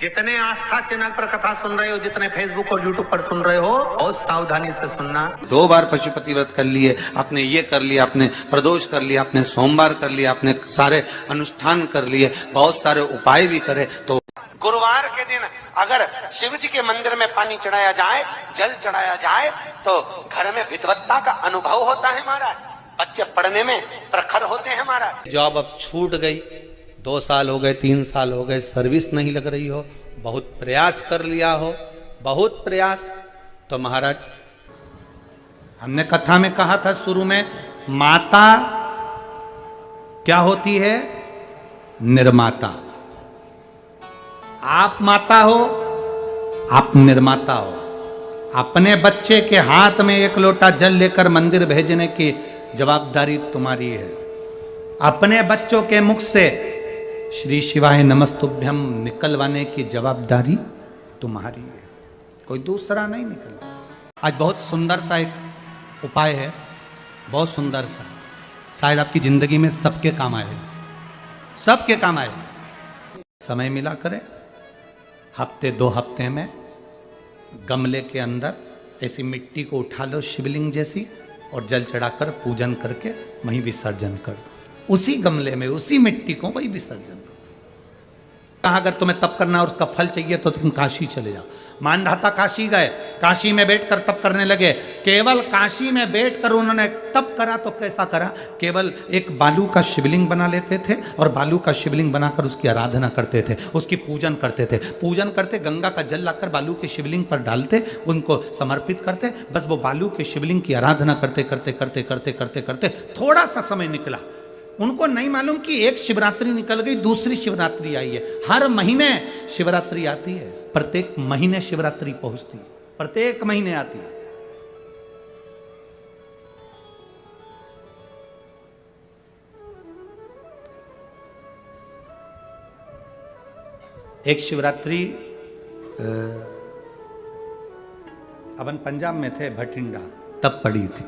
जितने आस्था चैनल पर कथा सुन रहे हो, जितने फेसबुक और यूट्यूब पर सुन रहे हो, बहुत सावधानी से सुनना। 2 बार पशुपति व्रत कर लिए, आपने ये कर लिया, आपने प्रदोष कर लिया, आपने सोमवार कर लिया, आपने सारे अनुष्ठान कर लिए, बहुत सारे उपाय भी करे, तो गुरुवार के दिन अगर शिव जी के मंदिर में पानी चढ़ाया जाए, जल चढ़ाया जाए, तो घर में विद्वत्ता का अनुभव होता है महाराज। बच्चे पढ़ने में प्रखर होते हैं महाराज। जॉब अब छूट गई, 2 साल हो गए, 3 साल हो गए, सर्विस नहीं लग रही हो, बहुत प्रयास कर लिया हो, बहुत प्रयास, तो महाराज हमने कथा में कहा था शुरू में, माता क्या होती है? निर्माता। आप माता हो, आप निर्माता हो। अपने बच्चे के हाथ में 1 लोटा जल लेकर मंदिर भेजने की जवाबदारी तुम्हारी है। अपने बच्चों के मुख से श्री शिवाय नमस्तुभ्यम निकलवाने की जवाबदारी तुम्हारी है, कोई दूसरा नहीं निकल। आज बहुत सुंदर सा एक उपाय है, बहुत सुंदर सा, शायद आपकी जिंदगी में सबके काम आएगा, सबके काम आएगा। समय मिला करे, हफ्ते 2 हफ्ते में गमले के अंदर ऐसी मिट्टी को उठा लो शिवलिंग जैसी, और जल चढ़ाकर पूजन करके वहीं विसर्जन कर दो। उसी गमले में उसी मिट्टी को वही विसर्जन करो। कहा अगर तुम्हें तप करना और उसका फल चाहिए तो तुम काशी चले जाओ। मानधाता काशी गए, काशी में बैठकर तप करने लगे। केवल काशी में बैठकर उन्होंने तप करा तो कैसा करा? केवल एक बालू का शिवलिंग बना लेते थे और बालू का शिवलिंग बनाकर उसकी आराधना करते थे, उसकी पूजन करते थे। पूजन करते, गंगा का जल लाकर बालू के शिवलिंग पर डालते, उनको समर्पित करते। बस वो बालू के शिवलिंग की आराधना करते करते करते करते करते करते थोड़ा सा समय निकला। उनको नहीं मालूम कि एक शिवरात्रि निकल गई, दूसरी शिवरात्रि आई है। हर महीने शिवरात्रि आती है, प्रत्येक महीने शिवरात्रि पहुंचती है, प्रत्येक महीने आती है। एक शिवरात्रि अपन पंजाब में थे, भटिंडा, तब पड़ी थी,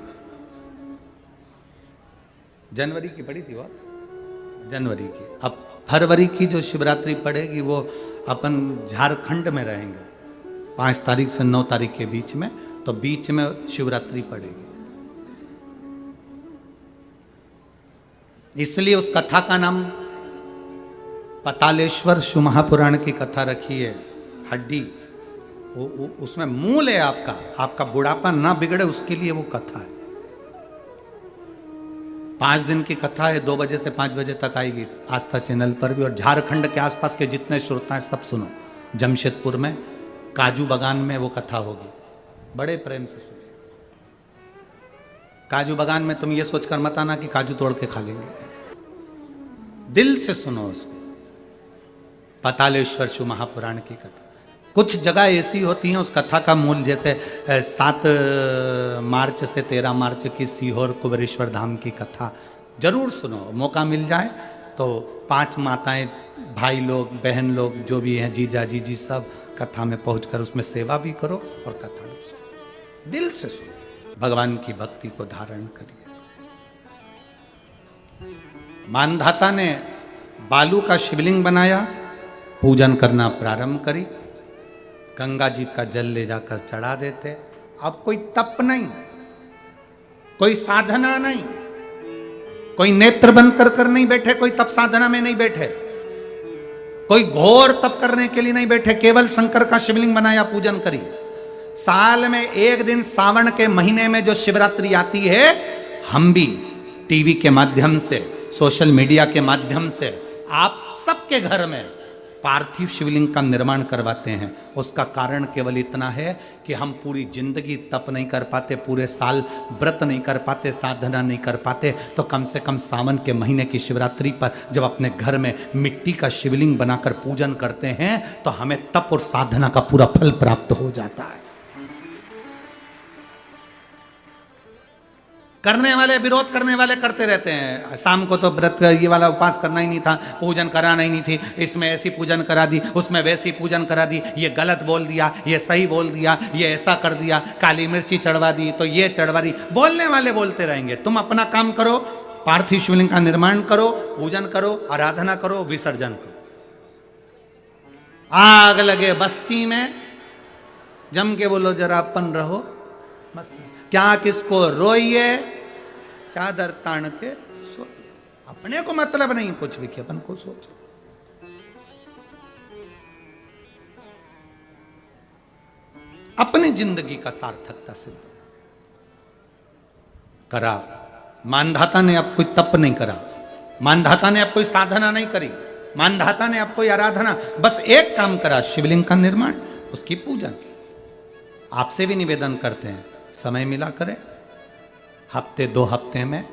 जनवरी की पड़ी थी वो, जनवरी की। अब फरवरी की जो शिवरात्रि पड़ेगी वो अपन झारखंड में रहेंगे 5 तारीख से 9 तारीख के बीच में, तो बीच में शिवरात्रि पड़ेगी। इसलिए उस कथा का नाम पतालेश्वर शिव महापुराण की कथा रखी है। हड्डी उसमें मूल है आपका बुढ़ापा ना बिगड़े, उसके लिए वो कथा है। 5 दिन की कथा है, 2 बजे से 5 बजे तक आएगी आस्था चैनल पर भी। और झारखंड के आसपास के जितने श्रोता हैं सब सुनो। जमशेदपुर में काजू बागान में वो कथा होगी, बड़े प्रेम से सुनो। काजू बागान में तुम ये सोचकर मत आना कि काजू तोड़ के खा लेंगे, दिल से सुनो उसको। पतालेश्वर शिव महापुराण की कथा। कुछ जगह ऐसी होती हैं, उस कथा का मूल, जैसे 7 मार्च से 13 मार्च की सीहोर कुबेरेश्वर धाम की कथा जरूर सुनो, मौका मिल जाए तो। 5 माताएं, भाई लोग, बहन लोग जो भी हैं, जीजा जीजी, सब कथा में पहुंचकर उसमें सेवा भी करो और कथा भी सुनो, दिल से सुनो, भगवान की भक्ति को धारण करिए। मानधाता ने बालू का शिवलिंग बनाया, पूजन करना प्रारंभ करी, गंगा जी का जल ले जाकर चढ़ा देते। अब कोई तप नहीं, कोई साधना नहीं, कोई नेत्र बंद कर नहीं बैठे, कोई तप साधना में नहीं बैठे, कोई घोर तप करने के लिए नहीं बैठे, केवल शंकर का शिवलिंग बनाया, पूजन करी। साल में 1 दिन सावन के महीने में जो शिवरात्रि आती है, हम भी टीवी के माध्यम से, सोशल मीडिया के माध्यम से आप सबके घर में पार्थिव शिवलिंग का निर्माण करवाते हैं। उसका कारण केवल इतना है कि हम पूरी जिंदगी तप नहीं कर पाते, पूरे साल व्रत नहीं कर पाते, साधना नहीं कर पाते, तो कम से कम सावन के महीने की शिवरात्रि पर जब अपने घर में मिट्टी का शिवलिंग बनाकर पूजन करते हैं तो हमें तप और साधना का पूरा फल प्राप्त हो जाता है। करने वाले, विरोध करने वाले करते रहते हैं। शाम को तो व्रत ये वाला उपास करना ही नहीं था, पूजन कराना ही नहीं थी, इसमें ऐसी पूजन करा दी, उसमें वैसी पूजन करा दी, ये गलत बोल दिया, ये सही बोल दिया, ये ऐसा कर दिया, काली मिर्ची चढ़वा दी तो ये चढ़वा दी। बोलने वाले बोलते रहेंगे। तुम अपना काम करो, पार्थिव शिवलिंग का निर्माण करो, पूजन करो, आराधना करो, विसर्जन करो। आग लगे बस्ती में, जम के बोलो जरा अपन रहो, क्या किसको रोइए, चादर तान के सो। अपने को मतलब नहीं कुछ भी कि अपन को सोच। अपनी जिंदगी का सार्थकता सिद्ध करा। मानधाता ने अब कोई तप नहीं करा, मानधाता ने अब कोई साधना नहीं करी, मानधाता ने अब कोई आराधना, बस एक काम करा, शिवलिंग का निर्माण, उसकी पूजन। आपसे भी निवेदन करते हैं, समय मिला करें, हफ्ते 2 हफ्ते में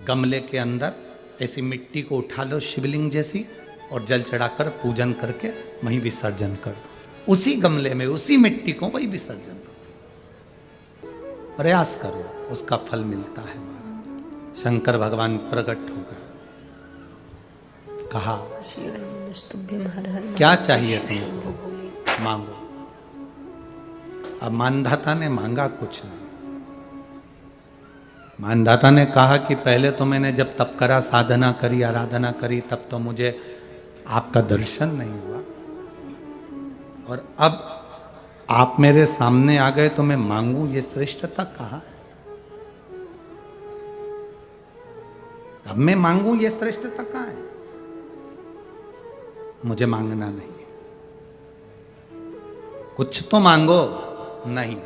गमले के अंदर ऐसी मिट्टी को उठा लो शिवलिंग जैसी, और जल चढ़ाकर पूजन करके वहीं विसर्जन कर दो। उसी गमले में उसी मिट्टी को वही विसर्जन करो। प्रयास करो, उसका फल मिलता है। शंकर भगवान प्रकट हो गए, कहा क्या चाहिए तुम्हें, मांगो। अब मानधाता ने मांगा कुछ नहीं। मानधाता ने कहा कि पहले तो मैंने जब तप करा, साधना करी, आराधना करी, तब तो मुझे आपका दर्शन नहीं हुआ, और अब आप मेरे सामने आ गए तो मैं मांगू, ये श्रेष्ठता कहाँ है? अब मैं मांगू, ये श्रेष्ठता कहाँ है? मुझे मांगना नहीं है। कुछ तो मांगो। नहीं,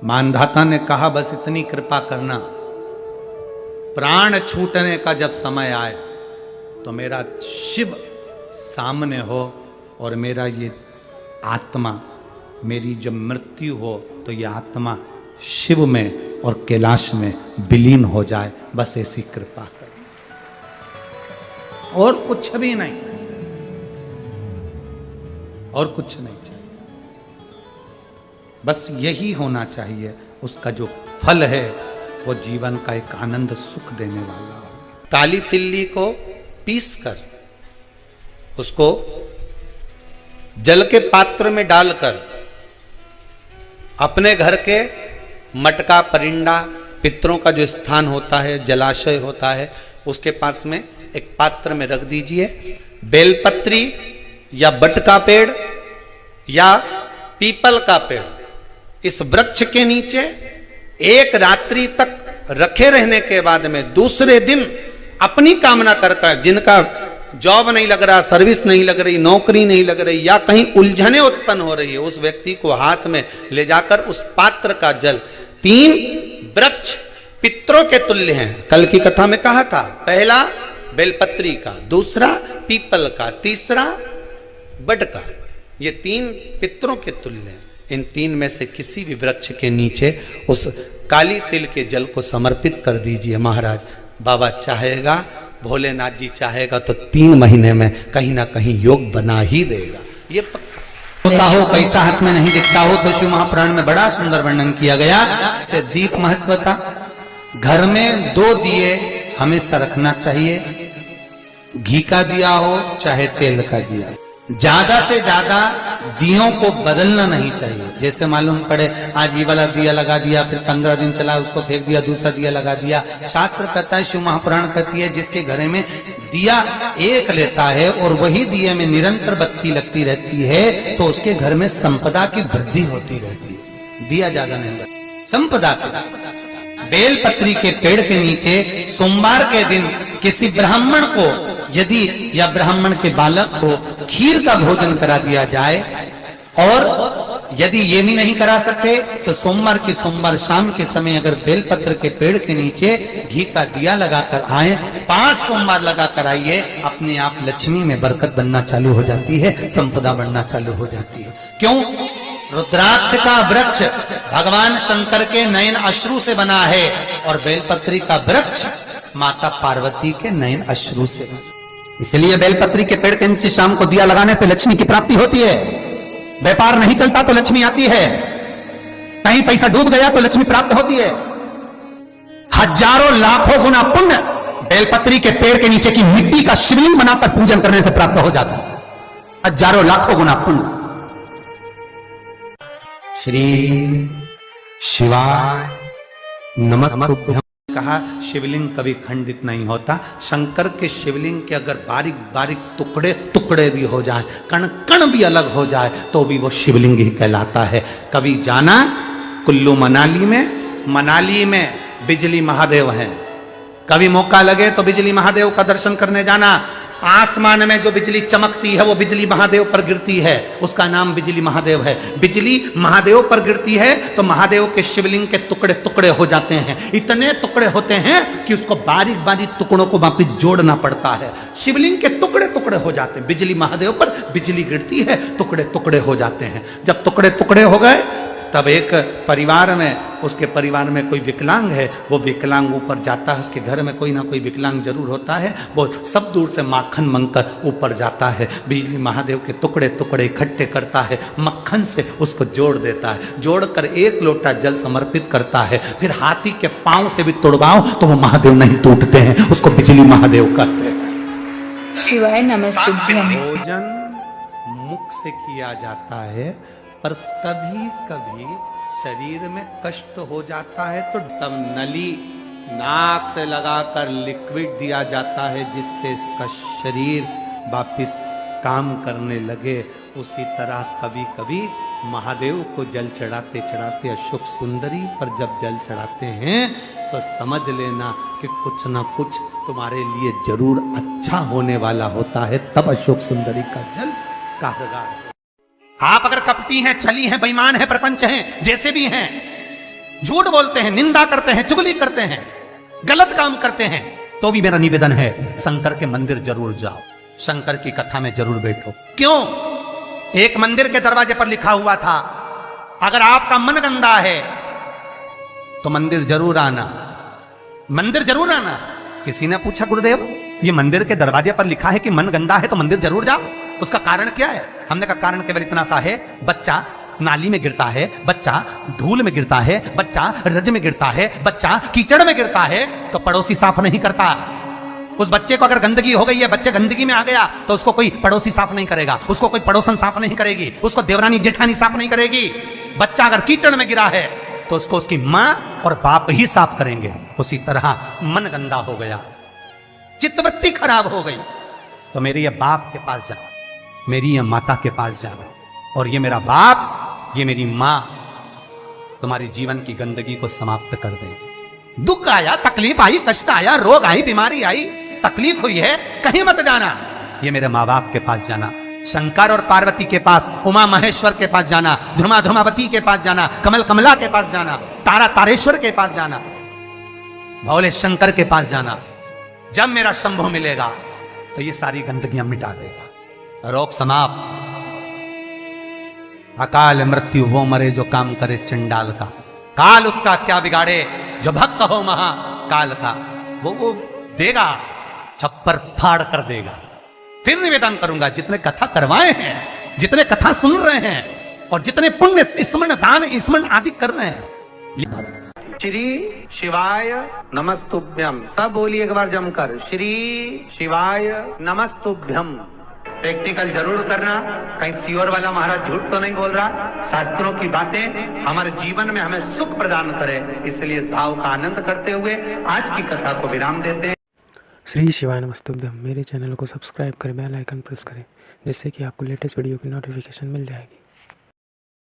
मानधाता ने कहा बस इतनी कृपा करना, प्राण छूटने का जब समय आए तो मेरा शिव सामने हो, और मेरा ये आत्मा, मेरी जब मृत्यु हो तो ये आत्मा शिव में और कैलाश में विलीन हो जाए, बस ऐसी कृपा कर। और कुछ भी नहीं, और कुछ नहीं चाहिए, बस यही होना चाहिए। उसका जो फल है वो जीवन का एक आनंद सुख देने वाला हो। काली तिल्ली को पीस कर उसको जल के पात्र में डालकर अपने घर के मटका, परिंदा, पितरों का जो स्थान होता है, जलाशय होता है, उसके पास में एक पात्र में रख दीजिए। बेलपत्री या बट का पेड़ या पीपल का पेड़, इस वृक्ष के नीचे एक रात्रि तक रखे रहने के बाद में दूसरे दिन अपनी कामना करकर, जिनका जॉब नहीं लग रहा, सर्विस नहीं लग रही, नौकरी नहीं लग रही, या कहीं उलझने उत्पन्न हो रही है, उस व्यक्ति को हाथ में ले जाकर उस पात्र का जल, 3 वृक्ष पितरों के तुल्य हैं। कल की कथा में कहा था, पहला बेलपत्री का, दूसरा पीपल का, तीसरा बड का, ये 3 पितरों के तुल्य हैं। इन 3 में से किसी भी वृक्ष के नीचे उस काली तिल के जल को समर्पित कर दीजिए। महाराज बाबा चाहेगा, भोलेनाथ जी चाहेगा तो 3 महीने में कहीं ना कहीं योग बना ही देगा। ये होता हो, पैसा हाथ में नहीं दिखता हो, तो शिव महापुराण में बड़ा सुंदर वर्णन किया गया। से दीप महत्वता, घर में 2 दिए हमेशा रखना चाहिए, घी का दिया हो चाहे तेल का दिया। ज्यादा से ज्यादा दियों को बदलना नहीं चाहिए। जैसे मालूम पड़े आज ये वाला दिया लगा दिया, फिर 15 दिन चला उसको फेंक दिया, दूसरा दिया लगा दिया। शास्त्र कहता है, शिव महापुराण कहती है, जिसके घर में दिया एक लेता है और वही दिए में निरंतर बत्ती लगती रहती है, तो उसके घर में संपदा की वृद्धि होती रहती है। दिया ज्यादा नहीं, संपदा की। बेलपत्री के पेड़ के नीचे सोमवार के दिन किसी ब्राह्मण को यदि या ब्राह्मण के बालक को खीर का भोजन करा दिया जाए, और यदि ये भी नहीं करा सकते तो सोमवार के सोमवार शाम के समय अगर बेलपत्र के पेड़ के नीचे घी का दिया लगाकर आए, 5 सोमवार लगाकर आइए, अपने आप लक्ष्मी में बरकत बनना चालू हो जाती है, संपदा बढ़ना चालू हो जाती है। क्यों? रुद्राक्ष का वृक्ष भगवान शंकर के नयन अश्रु से बना है, और बेलपत्री का वृक्ष माता पार्वती के नयन अश्रु से। इसलिए बेलपत्री के पेड़ के नीचे शाम को दिया लगाने से लक्ष्मी की प्राप्ति होती है। व्यापार नहीं चलता तो लक्ष्मी आती है, कहीं पैसा डूब गया तो लक्ष्मी प्राप्त होती है। हजारों लाखों गुना पुण्य बेलपत्री के पेड़ के नीचे की मिट्टी का शिवलिंग बनाकर पूजन करने से प्राप्त हो जाता है। हजारों लाखों गुना पुण्य। श्री शिवाय नमस्तुभ्यं। कहा शिवलिंग कभी खंडित नहीं होता। शंकर के शिवलिंग के अगर बारीक बारीक टुकड़े टुकड़े भी हो जाए, कण कण भी अलग हो जाए, तो भी वो शिवलिंग ही कहलाता है। कभी जाना कुल्लू मनाली में बिजली महादेव हैं, कभी मौका लगे तो बिजली महादेव का दर्शन करने जाना। आसमान में जो बिजली चमकती है वो बिजली महादेव पर गिरती है, उसका नाम बिजली महादेव है। बिजली महादेव पर गिरती है तो महादेव के शिवलिंग के टुकड़े टुकड़े हो जाते हैं। इतने टुकड़े होते हैं कि उसको बारीक बारीक टुकड़ों को वापिस जोड़ना पड़ता है। शिवलिंग के टुकड़े टुकड़े हो जाते हैं। बिजली महादेव पर बिजली गिरती है, टुकड़े टुकड़े हो जाते हैं। जब टुकड़े टुकड़े हो गए तब एक परिवार में, उसके परिवार में कोई विकलांग है, वो विकलांग ऊपर जाता है। उसके घर में कोई ना कोई विकलांग जरूर होता है। वो सब दूर से माखन मंगकर ऊपर जाता है, बिजली महादेव के टुकड़े टुकड़े इकट्ठे करता है, मक्खन से उसको जोड़ देता है। जोड़कर 1 लोटा जल समर्पित करता है। फिर हाथी के पांव से भी तोड़वाओ तो वो महादेव नहीं टूटते हैं, उसको बिजली महादेव कहते हैं। शिवाय नमस्तुभ्यं। भोजन मुख से किया जाता है, पर कभी कभी शरीर में कष्ट हो जाता है तो तब नली नाक से लगाकर लिक्विड दिया जाता है, जिससे इसका शरीर वापिस काम करने लगे। उसी तरह कभी कभी महादेव को जल चढ़ाते चढ़ाते अशोक सुंदरी पर जब जल चढ़ाते हैं तो समझ लेना कि कुछ ना कुछ तुम्हारे लिए जरूर अच्छा होने वाला होता है। तब अशोक सुंदरी का जल कारगर है। आप अगर कपटी हैं, छली हैं, बेईमान हैं, प्रपंच हैं, जैसे भी हैं, झूठ बोलते हैं, निंदा करते हैं, चुगली करते हैं, गलत काम करते हैं, तो भी मेरा निवेदन है शंकर के मंदिर जरूर जाओ, शंकर की कथा में जरूर बैठो। क्यों? एक मंदिर के दरवाजे पर लिखा हुआ था, अगर आपका मन गंदा है तो मंदिर जरूर आना, मंदिर जरूर आना। किसी ने पूछा, गुरुदेव ये मंदिर के दरवाजे पर लिखा है कि मन गंदा है तो मंदिर जरूर जाओ, उसका कारण क्या है? हमने कहा कारण केवल इतना सा है, बच्चा नाली में गिरता है, बच्चा धूल में गिरता है, बच्चा रज में गिरता है, बच्चा कीचड़ में गिरता है तो पड़ोसी साफ नहीं करता। उस बच्चे को अगर गंदगी हो गई है, बच्चे गंदगी में आ गया तो उसको कोई पड़ोसी साफ नहीं करेगा, उसको कोई पड़ोसन साफ नहीं करेगी, उसको देवरानी जेठानी साफ नहीं करेगी। बच्चा अगर कीचड़ में गिरा है तो उसको उसकी माँ और बाप ही साफ करेंगे। उसी तरह मन गंदा हो गया, चित्तवृत्ति खराब हो गई तो मेरे ये बाप के पास जाओ, मेरी ये माता के पास जाना, और ये मेरा बाप, ये मेरी माँ तुम्हारी जीवन की गंदगी को समाप्त कर देंगे। दुख आया, तकलीफ आई, कष्ट आया, रोग आई, बीमारी आई, तकलीफ हुई है, कहीं मत जाना, ये मेरे माँ बाप के पास जाना। शंकर और पार्वती के पास, उमा महेश्वर के पास जाना, ध्रुमा ध्रुमावती के पास जाना, कमल कमला के पास जाना, तारा तारेश्वर के पास जाना, भोले शंकर के पास जाना। जब मेरा शंभु मिलेगा तो ये सारी गंदगियां मिटा देगा, रोग समाप्त। अकाल मृत्यु हो मरे जो काम करे चंडाल का, काल उसका क्या बिगाड़े जो भक्त हो महाकाल का। वो देगा, छप्पर फाड़ कर देगा। फिर निवेदन करूंगा, जितने कथा करवाए हैं, जितने कथा सुन रहे हैं और जितने पुण्य स्मरण दान स्मरण आदि कर रहे हैं, श्री शिवाय नमस्तुभ्यम। सब बोलिए एक बार जमकर, श्री शिवाय नमस्तुभ्यम। प्रैक्टिकल जरूर करना, कहीं सियोर वाला महाराज झूठ तो नहीं बोल रहा। शास्त्रों की बातें हमारे जीवन में हमें सुख प्रदान करे, इसलिए इस भाव का आनंद करते हुए आज की कथा को विराम देते हैं। श्री शिवाय नमस्तुभ्यम। मेरे चैनल को सब्सक्राइब करें, बेल आइकन प्रेस करें, जिससे कि आपको लेटेस्ट वीडियो की नोटिफिकेशन मिल जाएगी।